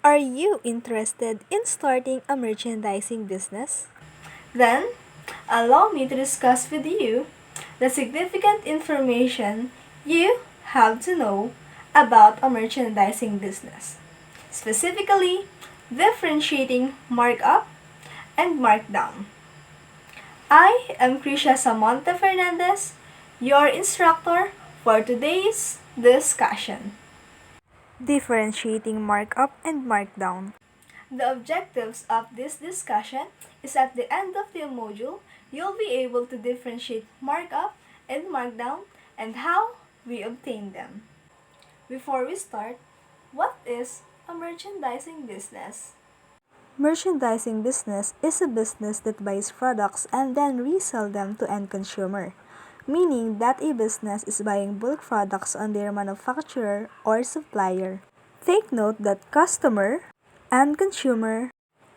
Are you interested in starting a merchandising business? Then, allow me to discuss with you the significant information you have to know about a merchandising business. Specifically, differentiating markup and markdown. I am Krisha Fernandez, your instructor for today's discussion. Differentiating markup and markdown. The objectives of this discussion is at the end of the module, you'll be able to differentiate markup and markdown and how we obtain them. Before we start, what is a merchandising business? Merchandising business is a business that buys products and then resell them to end consumer, meaning that a business is buying bulk products on their manufacturer or supplier. Take note that customer and consumer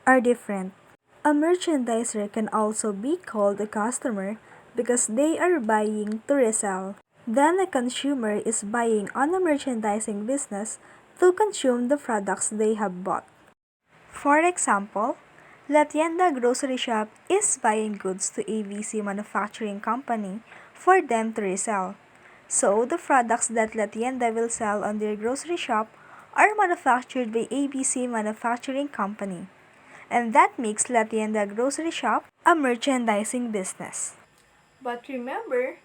are different. A merchandiser can also be called a customer because they are buying to resell. Then a consumer is buying on a merchandising business to consume the products they have bought. For example, La Tienda Grocery Shop is buying goods to ABC Manufacturing Company for them to resell. So, the products that La Tienda will sell on their grocery shop are manufactured by ABC Manufacturing Company. And that makes La Tienda Grocery Shop a merchandising business. But remember,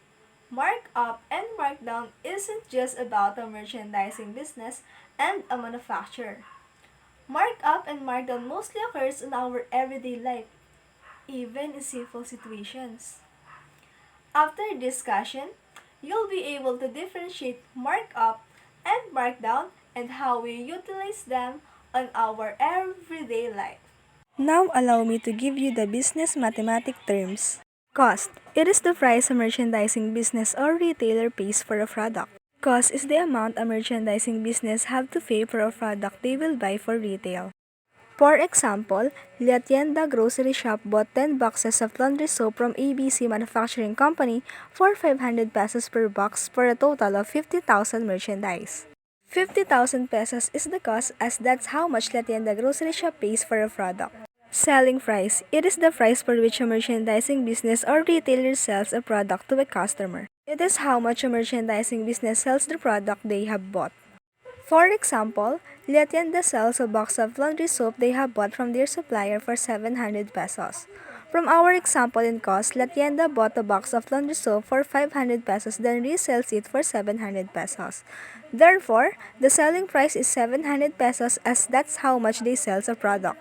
markup and markdown isn't just about a merchandising business and a manufacturer. Markup and markdown mostly occurs in our everyday life, even in simple situations. After discussion, you'll be able to differentiate markup and markdown and how we utilize them on our everyday life. Now allow me to give you the business mathematic terms. Cost. It is the price a merchandising business or retailer pays for a product. Cost is the amount a merchandising business have to pay for a product they will buy for retail. For example, La Tienda Grocery Shop bought 10 boxes of laundry soap from ABC Manufacturing Company for 500 pesos per box for a total of 50,000 merchandise. 50,000 pesos is the cost as that's how much La Tienda Grocery Shop pays for a product. Selling price. It is the price for which a merchandising business or retailer sells a product to a customer. It is how much a merchandising business sells the product they have bought. For example, La Tienda sells a box of laundry soap they have bought from their supplier for 700 pesos. From our example in cost, La Tienda bought a box of laundry soap for 500 pesos then resells it for 700 pesos. Therefore, the selling price is 700 pesos as that's how much they sell a product.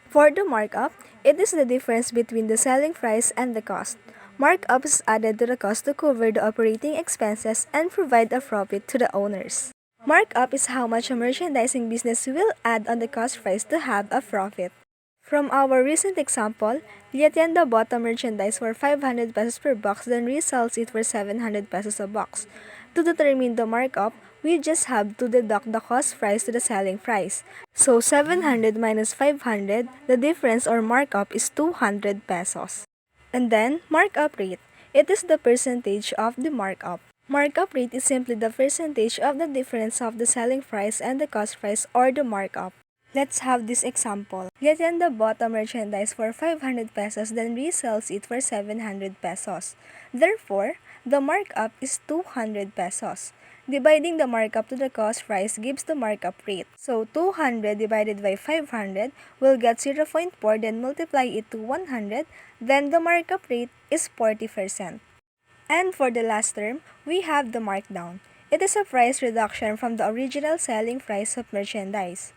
For the markup, it is the difference between the selling price and the cost. Markup is added to the cost to cover the operating expenses and provide a profit to the owners. Markup is how much a merchandising business will add on the cost price to have a profit. From our recent example, La Tienda bought a merchandise for 500 pesos per box then resells it for 700 pesos a box. To determine the markup, we just have to deduct the cost price to the selling price. So 700 minus 500, the difference or markup is 200 pesos. And then, markup rate. It is the percentage of the markup. Markup rate is simply the percentage of the difference of the selling price and the cost price or the markup. Let's have this example. La Tienda bought a merchandise for 500 pesos then resells it for 700 pesos. Therefore, the markup is 200 pesos. Dividing the markup to the cost price gives the markup rate. So 200 divided by 500 will get 0.4 then multiply it to 100, then the markup rate is 40%. And for the last term, we have the markdown. It is a price reduction from the original selling price of merchandise.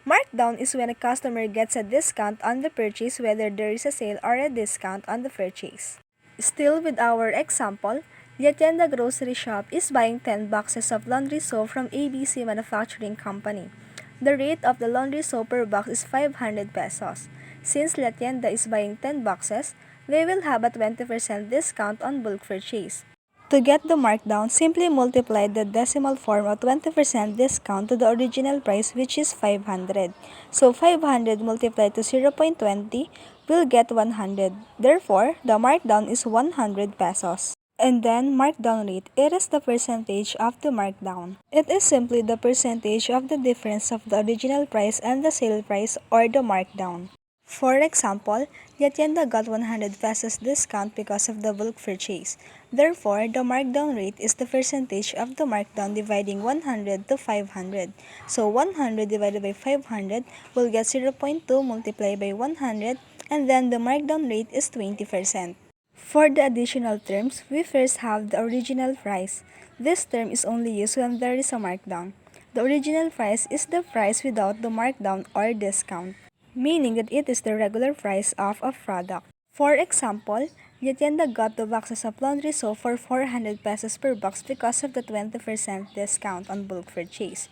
Markdown is when a customer gets a discount on the purchase whether there is a sale or a discount on the purchase. Still with our example, La Tienda Grocery Shop is buying 10 boxes of laundry soap from ABC Manufacturing Company. The rate of the laundry soap per box is 500 pesos. Since La Tienda is buying 10 boxes, they will have a 20% discount on bulk purchase. To get the markdown, simply multiply the decimal form of 20% discount to the original price which is 500. So 500 multiplied to 0.20 will get 100. Therefore, the markdown is 100 pesos. And then markdown rate, it is the percentage of the markdown. It is simply the percentage of the difference of the original price and the sale price or the markdown. For example, the tienda got 100 pesos discount because of the bulk purchase. Therefore, the markdown rate is the percentage of the markdown dividing 100 to 500. So 100 divided by 500 will get 0.2 multiplied by 100, and then the markdown rate is 20%. For the additional terms, we first have the original price. This term is only used when there is a markdown. The original price is the price without the markdown or discount, meaning that it is the regular price of a product. For example, the tienda got the boxes of laundry soap for 400 pesos per box because of the 20% discount on bulk purchase.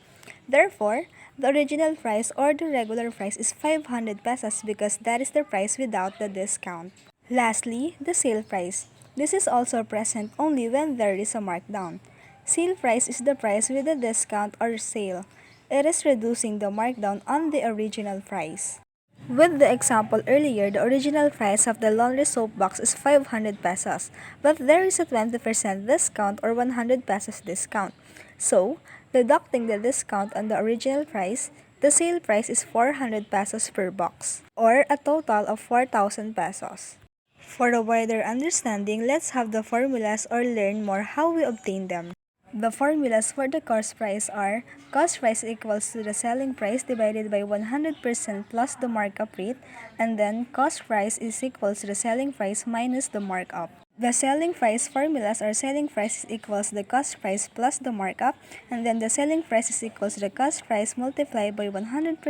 Therefore, the original price or the regular price is 500 pesos because that is the price without the discount. Lastly, the sale price. This is also present only when there is a markdown. Sale price is the price with a discount or sale. It is reducing the markdown on the original price. With the example earlier, the original price of the laundry soap box is 500 pesos, but there is a 20% discount or 100 pesos discount. So, deducting the discount on the original price, the sale price is 400 pesos per box, or a total of 4,000 pesos. For a wider understanding, let's have the formulas or learn more how we obtain them. The formulas for the cost price are: cost price equals to the selling price divided by 100% plus the markup rate, and then cost price is equals to the selling price minus the markup. The selling price formulas are: selling price is equals to the cost price plus the markup, and then the selling price is equals to the cost price multiplied by 100%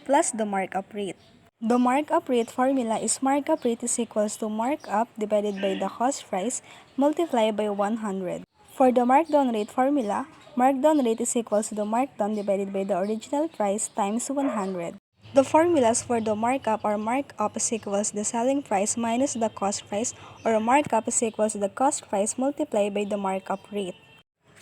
plus the markup rate. The markup rate formula is markup rate is equals to markup divided by the cost price multiplied by 100. For the markdown rate formula, markdown rate is equals to the markdown divided by the original price times 100. The formulas for the markup are: markup is equals to the selling price minus the cost price, or markup is equals to the cost price multiplied by the markup rate.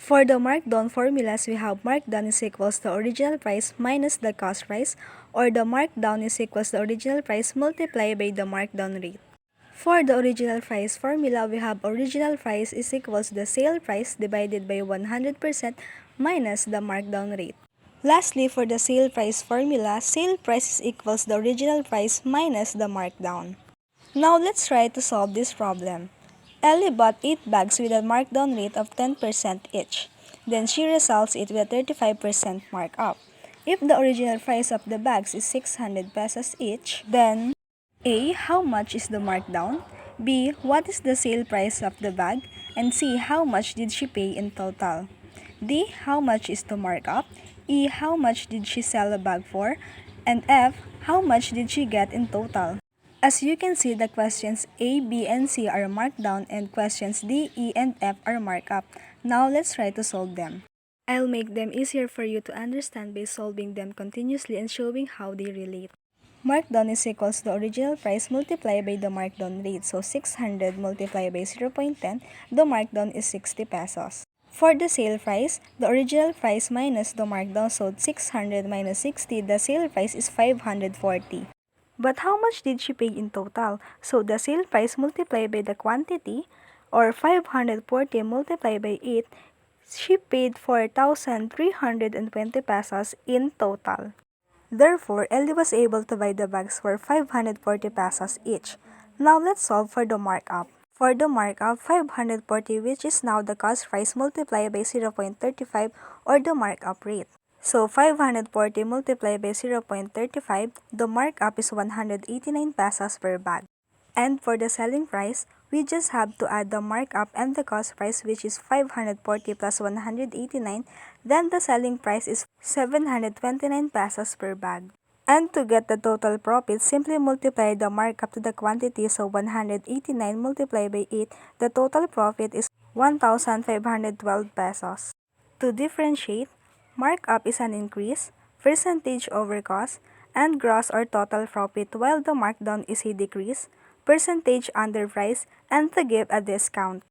For the markdown formulas, we have markdown is equals to the original price minus the cost price, or the markdown is equals to the original price multiplied by the markdown rate. For the original price formula, we have original price is equals to the sale price divided by 100% minus the markdown rate. Lastly, for the sale price formula, sale price is equals to the original price minus the markdown. Now let's try to solve this problem. Ellie bought 8 bags with a markdown rate of 10% each. Then she resells it with a 35% markup. If the original price of the bags is 600 pesos each, then A. How much is the markdown? B. What is the sale price of the bag? And C. How much did she pay in total? D. How much is the markup? E. How much did she sell a bag for? And F. How much did she get in total? As you can see, the questions A, B, and C are marked down, and questions D, E, and F are marked up. Now let's try to solve them. I'll make them easier for you to understand by solving them continuously and showing how they relate. Markdown is equals to the original price multiplied by the markdown rate. So 600 multiplied by 0.10, the markdown is 60 pesos. For the sale price, the original price minus the markdown, so 600 minus 60, the sale price is 540. But how much did she pay in total? So the sale price multiplied by the quantity, or 540 multiplied by 8, she paid 4,320 pesos in total. Therefore, Ellie was able to buy the bags for 540 pesos each. Now let's solve for the markup. For the markup, 540, which is now the cost price multiplied by 0.35, or the markup rate. So 540 multiplied by 0.35, the markup is 189 pesos per bag. And for the selling price, we just have to add the markup and the cost price, which is 540 plus 189, then the selling price is 729 pesos per bag. And to get the total profit, simply multiply the markup to the quantity, so 189 multiplied by 8, the total profit is 1,512 pesos. To differentiate, markup is an increase, percentage over cost, and gross or total profit, while the markdown is a decrease, percentage under price, and to give a discount.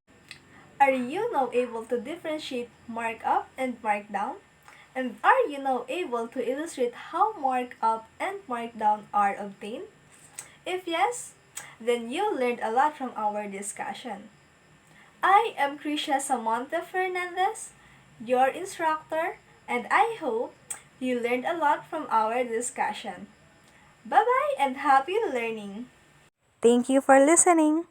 Are you now able to differentiate markup and markdown? And are you now able to illustrate how markup and markdown are obtained? If yes, then you learned a lot from our discussion. I am Krisha Fernandez, your instructor, and I hope you learned a lot from our discussion. Bye-bye and happy learning! Thank you for listening.